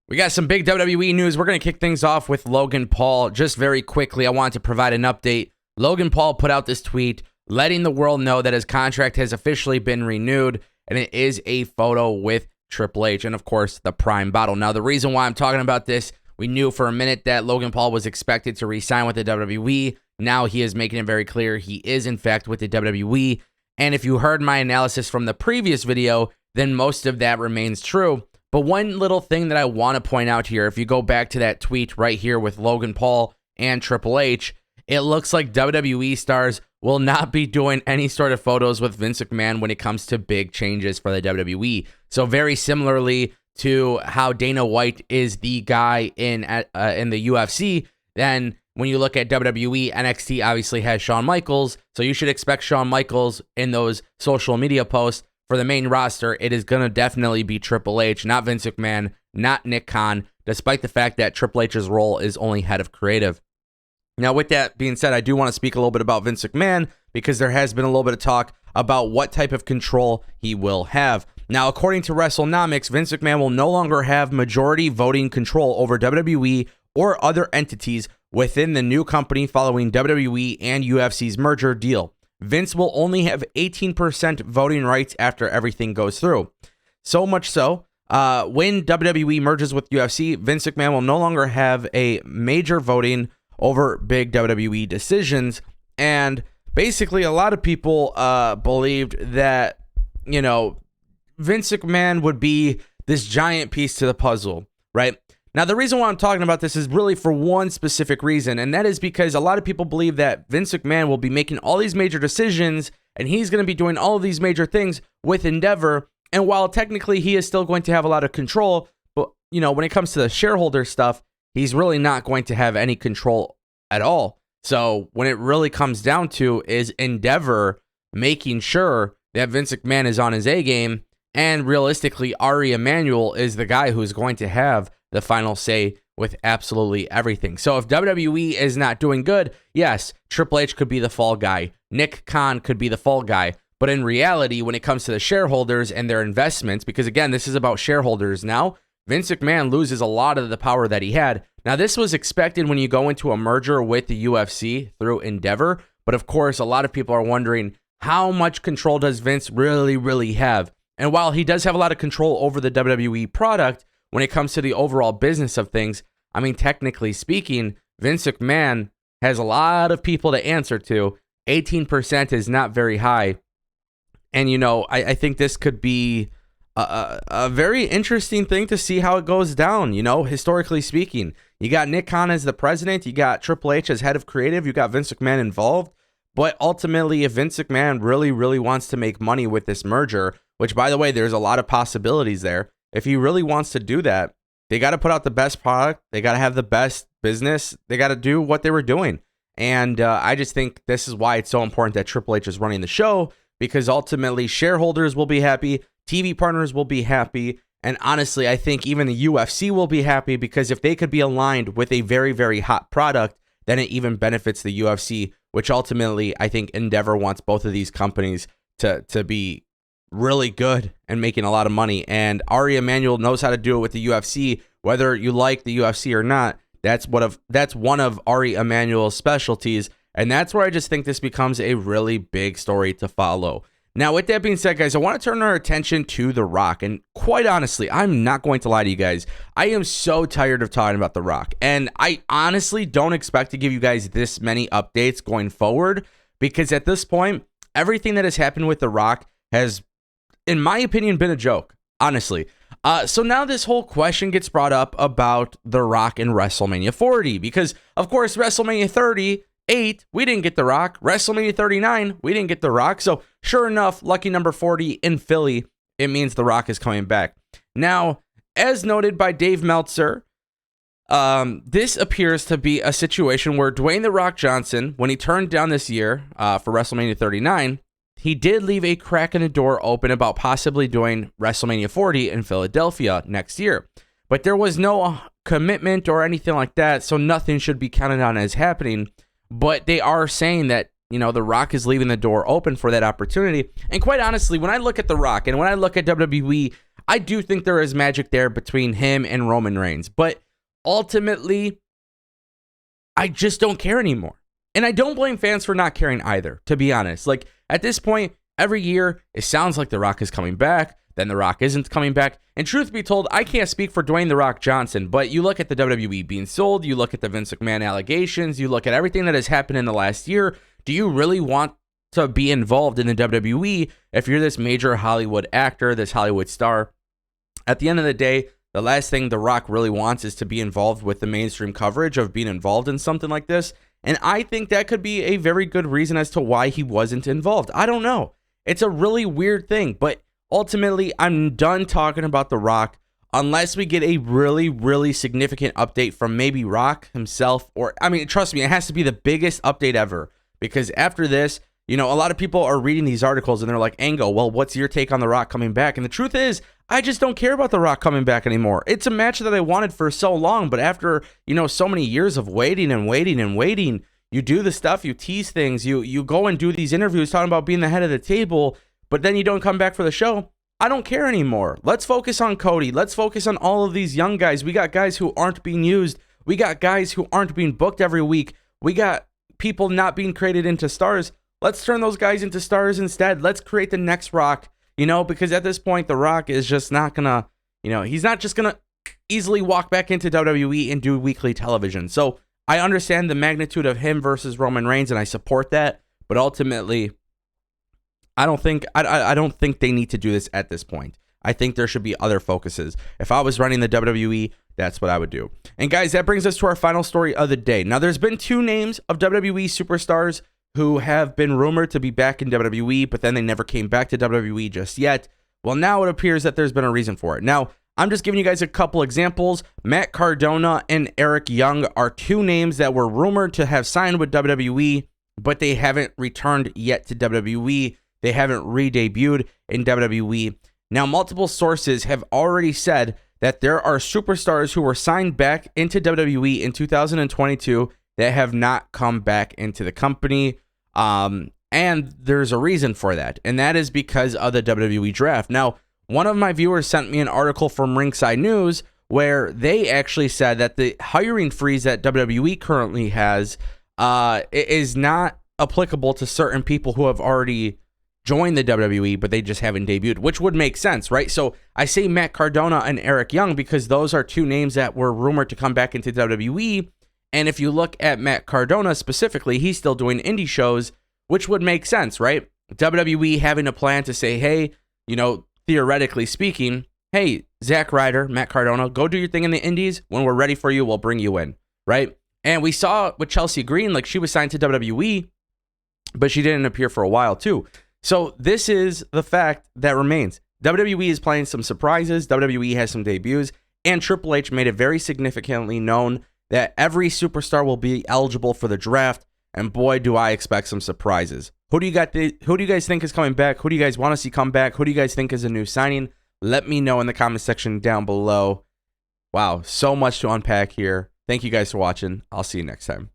We got some big WWE news. We're going to kick things off with Logan Paul. Just very quickly, I want to provide an update. Logan Paul put out this tweet letting the world know that his contract has officially been renewed, and it is a photo with Triple H and, of course, the Prime bottle. Now, the reason why I'm talking about this, we knew for a minute that Logan Paul was expected to re-sign with the WWE. Now he is making it very clear he is, in fact, with the WWE. And if you heard my analysis from the previous video, then most of that remains true. But one little thing that I want to point out here, if you go back to that tweet right here with Logan Paul and Triple H, it looks like WWE stars will not be doing any sort of photos with Vince McMahon when it comes to big changes for the WWE. So very similarly to how Dana White is the guy in the UFC, then when you look at WWE, NXT obviously has Shawn Michaels, so you should expect Shawn Michaels in those social media posts. For the main roster, it is going to definitely be Triple H, not Vince McMahon, not Nick Khan, despite the fact that Triple H's role is only head of creative. Now, with that being said, I do want to speak a little bit about Vince McMahon because there has been a little bit of talk about what type of control he will have. Now, according to WrestleNomics, Vince McMahon will no longer have majority voting control over WWE or other entities within the new company following WWE and UFC's merger deal. Vince will only have 18% voting rights after everything goes through. So much so, when WWE merges with UFC, Vince McMahon will no longer have a major voting over big WWE decisions. And basically, a lot of people believed that, Vince McMahon would be this giant piece to the puzzle, right? Now, the reason why I'm talking about this is really for one specific reason, and that is because a lot of people believe that Vince McMahon will be making all these major decisions, and he's going to be doing all of these major things with Endeavor, and while technically he is still going to have a lot of control, but, when it comes to the shareholder stuff, he's really not going to have any control at all. So when it really comes down to is Endeavor making sure that Vince McMahon is on his A game, and realistically, Ari Emanuel is the guy who's going to have the final say with absolutely everything. So if WWE is not doing good, yes, Triple H could be the fall guy. Nick Khan could be the fall guy. But in reality, when it comes to the shareholders and their investments, because again, this is about shareholders now, Vince McMahon loses a lot of the power that he had. Now, this was expected when you go into a merger with the UFC through Endeavor. But of course, a lot of people are wondering, how much control does Vince really have? And while he does have a lot of control over the WWE product, when it comes to the overall business of things, I mean, technically speaking, Vince McMahon has a lot of people to answer to. 18% is not very high. And, I think this could be a very interesting thing to see how it goes down, historically speaking. You got Nick Khan as the president. You got Triple H as head of creative. You got Vince McMahon involved. But ultimately, if Vince McMahon really wants to make money with this merger, which, by the way, there's a lot of possibilities there. If he really wants to do that, they got to put out the best product. They got to have the best business. They got to do what they were doing. And I just think this is why it's so important that Triple H is running the show, because ultimately shareholders will be happy, TV partners will be happy, and honestly, I think even the UFC will be happy, because if they could be aligned with a very hot product, then it even benefits the UFC, which ultimately I think Endeavor wants both of these companies to be really good and making a lot of money. And Ari Emanuel knows how to do it with the UFC. Whether you like the UFC or not, that's one of Ari Emanuel's specialties. And that's where I just think this becomes a really big story to follow. Now, with that being said, guys, I want to turn our attention to The Rock. And quite honestly, I'm not going to lie to you guys. I am so tired of talking about The Rock. And I honestly don't expect to give you guys this many updates going forward, because at this point, everything that has happened with The Rock has, in my opinion, been a joke, honestly. So now this whole question gets brought up about The Rock in WrestleMania 40, because, of course, WrestleMania 38, we didn't get The Rock. WrestleMania 39, we didn't get The Rock. So sure enough, lucky number 40 in Philly, it means The Rock is coming back. Now, as noted by Dave Meltzer, this appears to be a situation where Dwayne The Rock Johnson, when he turned down this year for WrestleMania 39, he did leave a crack in the door open about possibly doing WrestleMania 40 in Philadelphia next year. But there was no commitment or anything like that, so nothing should be counted on as happening. But they are saying that, The Rock is leaving the door open for that opportunity. And quite honestly, when I look at The Rock and when I look at WWE, I do think there is magic there between him and Roman Reigns. But ultimately, I just don't care anymore. And I don't blame fans for not caring either, to be honest. Like, at this point, every year, it sounds like The Rock is coming back. Then The Rock isn't coming back. And truth be told, I can't speak for Dwayne The Rock Johnson, but you look at the WWE being sold, you look at the Vince McMahon allegations, you look at everything that has happened in the last year. Do you really want to be involved in the WWE if you're this major Hollywood actor, this Hollywood star? At the end of the day, the last thing The Rock really wants is to be involved with the mainstream coverage of being involved in something like this. And I think that could be a very good reason as to why he wasn't involved. I don't know. It's a really weird thing, but ultimately, I'm done talking about The Rock unless we get a really, really significant update from maybe Rock himself. Or, I mean, trust me, it has to be the biggest update ever. Because after this, you know, a lot of people are reading these articles and they're like, Ango, well, what's your take on The Rock coming back? And the truth is, I just don't care about The Rock coming back anymore. It's a match that I wanted for so long, but after, you know, so many years of waiting and waiting and waiting, you do the stuff, you tease things, you go and do these interviews talking about being the head of the table, but then you don't come back for the show. I don't care anymore. Let's focus on Cody. Let's focus on all of these young guys. We got guys who aren't being used. We got guys who aren't being booked every week. We got people not being created into stars. Let's turn those guys into stars instead. Let's create the next Rock, you know, because at this point, The Rock is just not going to, you know, he's not just going to easily walk back into WWE and do weekly television. So I understand the magnitude of him versus Roman Reigns, and I support that. But ultimately, I don't think they need to do this at this point. I think there should be other focuses. If I was running the WWE, that's what I would do. And guys, that brings us to our final story of the day. Now, there's been 2 names of WWE superstars who have been rumored to be back in WWE, but then they never came back to WWE just yet. Well, now it appears that there's been a reason for it. Now, I'm just giving you guys a couple examples. Matt Cardona and Eric Young are 2 names that were rumored to have signed with WWE, but they haven't returned yet to WWE. They haven't re-debuted in WWE. Now, multiple sources have already said that there are superstars who were signed back into WWE in 2022 that have not come back into the company. And there's a reason for that, and that is because of the WWE draft. Now, one of my viewers sent me an article from Ringside News where they actually said that the hiring freeze that WWE currently has is not applicable to certain people who have already joined the WWE, but they just haven't debuted, which would make sense, right? So I say Matt Cardona and Eric Young because those are 2 names that were rumored to come back into WWE. And if you look at Matt Cardona specifically, he's still doing indie shows, which would make sense, right? WWE having a plan to say, hey, you know, theoretically speaking, hey, Zack Ryder, Matt Cardona, go do your thing in the indies. When we're ready for you, we'll bring you in, right? And we saw with Chelsea Green, like she was signed to WWE, but she didn't appear for a while too. So this is the fact that remains. WWE is playing some surprises. WWE has some debuts, and Triple H made it very significantly known that every superstar will be eligible for the draft. And boy, do I expect some surprises. Who do you guys think is coming back? Who do you guys want to see come back? Who do you guys think is a new signing? Let me know in the comment section down below. Wow, so much to unpack here. Thank you guys for watching. I'll see you next time.